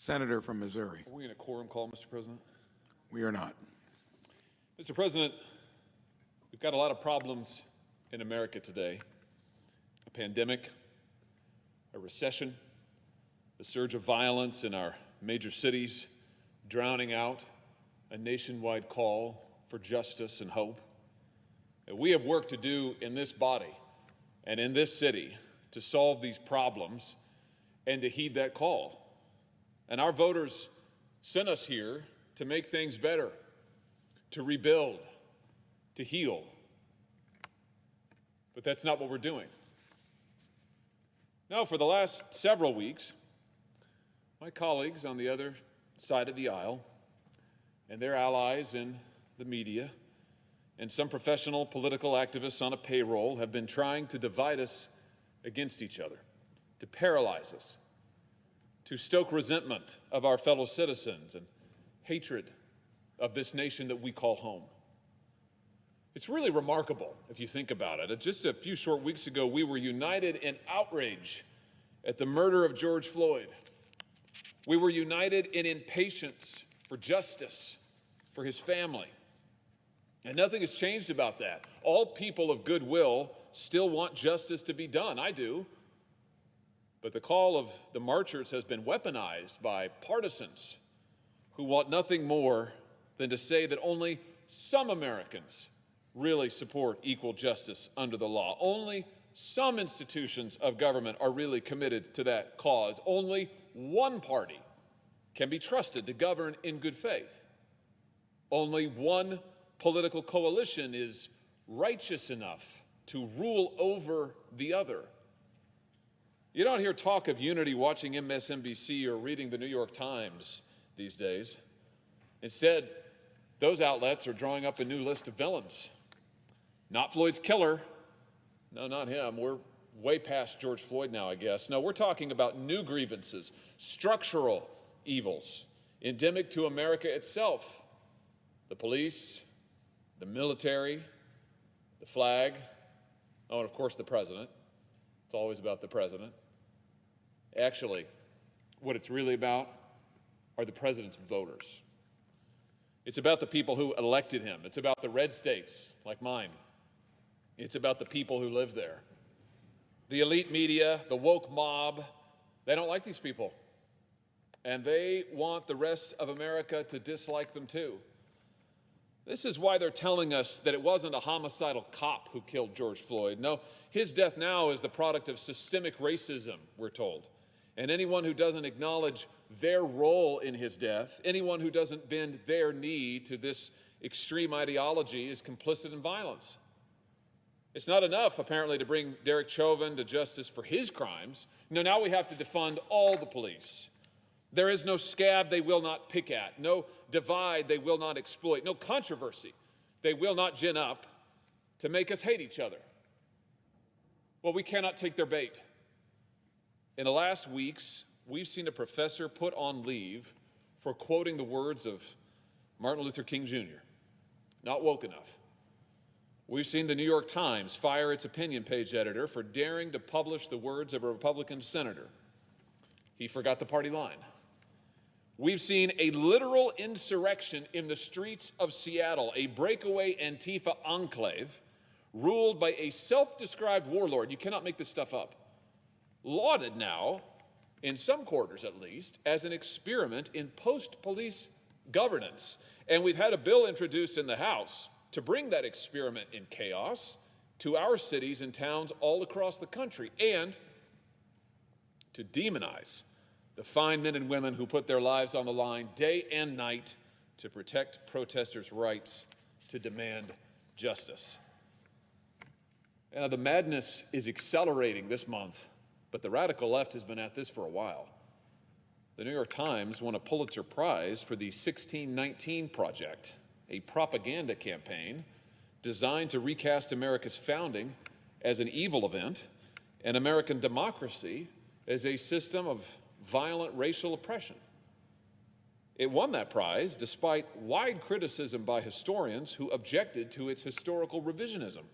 Senator from Missouri. Are we in a quorum call, Mr. President? We are not. Mr. President, we've got a lot of problems in America today. A pandemic, a recession, the surge of violence in our major cities, drowning out a nationwide call for justice and hope. And we have work to do in this body and in this city to solve these problems and to heed that call. And our voters sent us here to make things better, to rebuild, to heal. But that's not what we're doing. No, for the last several weeks, my colleagues on the other side of the aisle and their allies in the media and some professional political activists on a payroll have been trying to divide us against each other, to paralyze us, to stoke resentment of our fellow citizens and hatred of this nation that we call home. It's really remarkable if you think about it. Just a few short weeks ago, we were united in outrage at the murder of George Floyd. We were united in impatience for justice for his family. And nothing has changed about that. All people of goodwill still want justice to be done. I do. But the call of the marchers has been weaponized by partisans who want nothing more than to say that only some Americans really support equal justice under the law. Only some institutions of government are really committed to that cause. Only one party can be trusted to govern in good faith. Only one political coalition is righteous enough to rule over the other. You don't hear talk of unity watching MSNBC or reading the New York Times these days. Instead, those outlets are drawing up a new list of villains. Not Floyd's killer. No, not him. We're way past George Floyd now, I guess. No, we're talking about new grievances, structural evils, endemic to America itself. The police, the military, the flag, oh, and of course the president. It's always about the president. Actually, what it's really about are the president's voters. It's about the people who elected him. It's about the red states, like mine. It's about the people who live there. The elite media, the woke mob, they don't like these people. And they want the rest of America to dislike them too. This is why they're telling us that it wasn't a homicidal cop who killed George Floyd. No, his death now is the product of systemic racism, we're told. And anyone who doesn't acknowledge their role in his death, anyone who doesn't bend their knee to this extreme ideology is complicit in violence. It's not enough, apparently, to bring Derek Chauvin to justice for his crimes. No, now we have to defund all the police. There is no scab they will not pick at, no divide they will not exploit, no controversy they will not gin up to make us hate each other. Well, we cannot take their bait. In the last weeks, we've seen a professor put on leave for quoting the words of Martin Luther King Jr. Not woke enough. We've seen the New York Times fire its opinion page editor for daring to publish the words of a Republican senator. He forgot the party line. We've seen a literal insurrection in the streets of Seattle, a breakaway Antifa enclave ruled by a self-described warlord. You cannot make this stuff up. Lauded now, in some quarters at least, as an experiment in post-police governance. And we've had a bill introduced in the House to bring that experiment in chaos to our cities and towns all across the country, and to demonize the fine men and women who put their lives on the line day and night to protect protesters' rights to demand justice. And the madness is accelerating this month, but the radical left has been at this for a while. The New York Times won a Pulitzer Prize for the 1619 Project, a propaganda campaign designed to recast America's founding as an evil event and American democracy as a system of violent racial oppression. It won that prize despite wide criticism by historians who objected to its historical revisionism.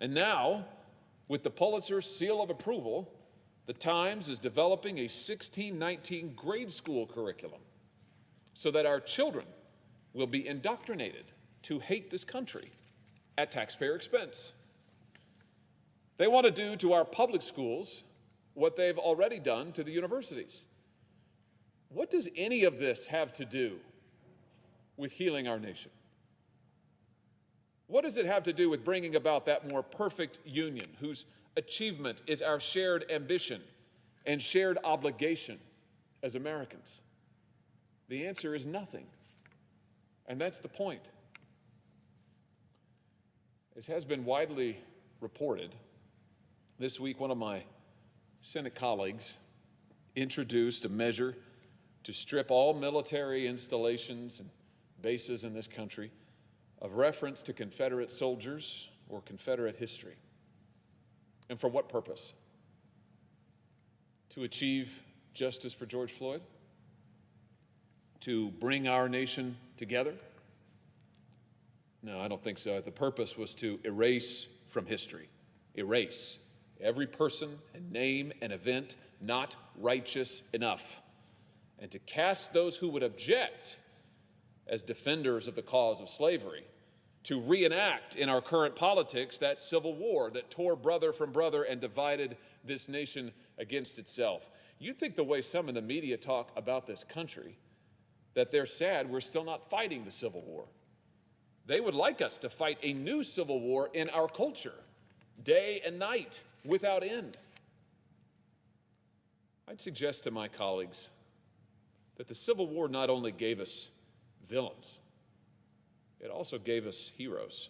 And now, with the Pulitzer seal of approval, The Times is developing a 1619 grade school curriculum so that our children will be indoctrinated to hate this country at taxpayer expense. They want to do to our public schools what they've already done to the universities. What does any of this have to do with healing our nation? What does it have to do with bringing about that more perfect union whose achievement is our shared ambition and shared obligation as Americans? The answer is nothing. And that's the point. As has been widely reported, this week one of my Senate colleagues introduced a measure to strip all military installations and bases in this country of reference to Confederate soldiers or Confederate history. And for what purpose? To achieve justice for George Floyd? To bring our nation together? No, I don't think so. The purpose was to erase from history, erase every person and name and event not righteous enough, and to cast those who would object as defenders of the cause of slavery, to reenact in our current politics that civil war that tore brother from brother and divided this nation against itself. You think the way some in the media talk about this country, that they're sad we're still not fighting the Civil War. They would like us to fight a new civil war in our culture, day and night, without end. I'd suggest to my colleagues that the Civil War not only gave us villains, it also gave us heroes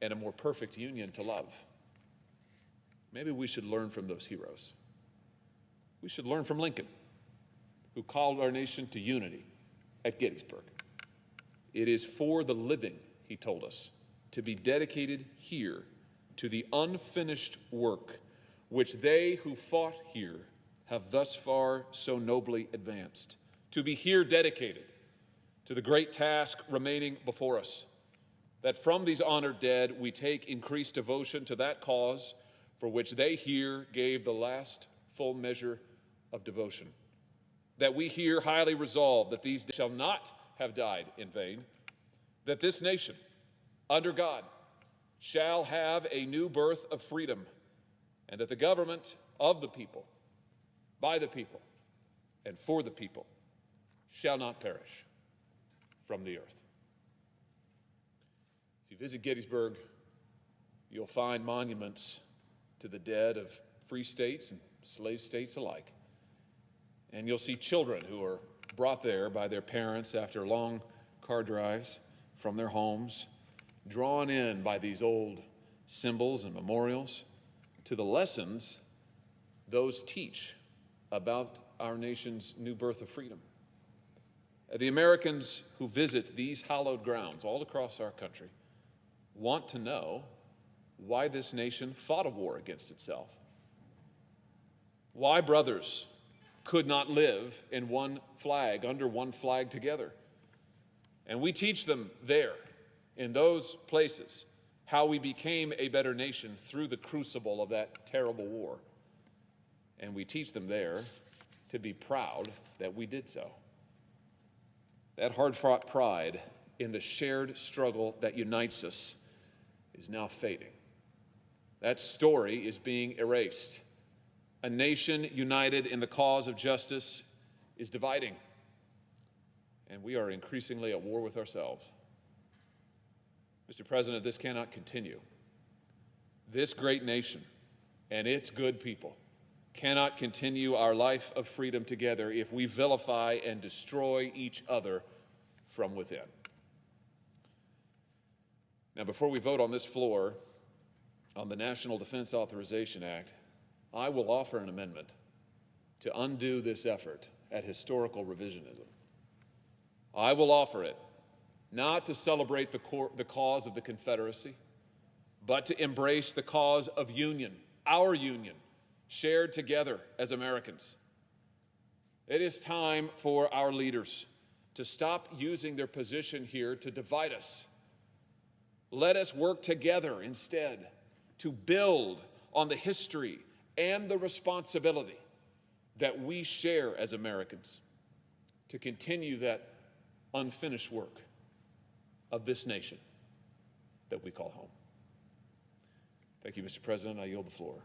and a more perfect union to love. Maybe we should learn from those heroes. We should learn from Lincoln, who called our nation to unity at Gettysburg. It is for the living, he told us, to be dedicated here to the unfinished work which they who fought here have thus far so nobly advanced, to be here dedicated to the great task remaining before us, that from these honored dead we take increased devotion to that cause for which they here gave the last full measure of devotion, that we here highly resolve that these shall not have died in vain, that this nation, under God, shall have a new birth of freedom, and that the government of the people, by the people, and for the people shall not perish from the earth. If you visit Gettysburg, you'll find monuments to the dead of free states and slave states alike. And you'll see children who are brought there by their parents after long car drives from their homes, drawn in by these old symbols and memorials to the lessons those teach about our nation's new birth of freedom. The Americans who visit these hallowed grounds all across our country want to know why this nation fought a war against itself, why brothers could not live in one flag, under one flag together. And we teach them there, in those places, how we became a better nation through the crucible of that terrible war. And we teach them there to be proud that we did so. That hard-fought pride in the shared struggle that unites us is now fading. That story is being erased. A nation united in the cause of justice is dividing, and we are increasingly at war with ourselves. Mr. President, this cannot continue. This great nation and its good people cannot continue our life of freedom together if we vilify and destroy each other from within. Now, before we vote on this floor on the National Defense Authorization Act, I will offer an amendment to undo this effort at historical revisionism. I will offer it not to celebrate the cause of the Confederacy, but to embrace the cause of union, our union, shared together as Americans. It is time for our leaders to stop using their position here to divide us. Let us work together instead to build on the history and the responsibility that we share as Americans to continue that unfinished work of this nation that we call home. Thank you, Mr. President. I yield the floor.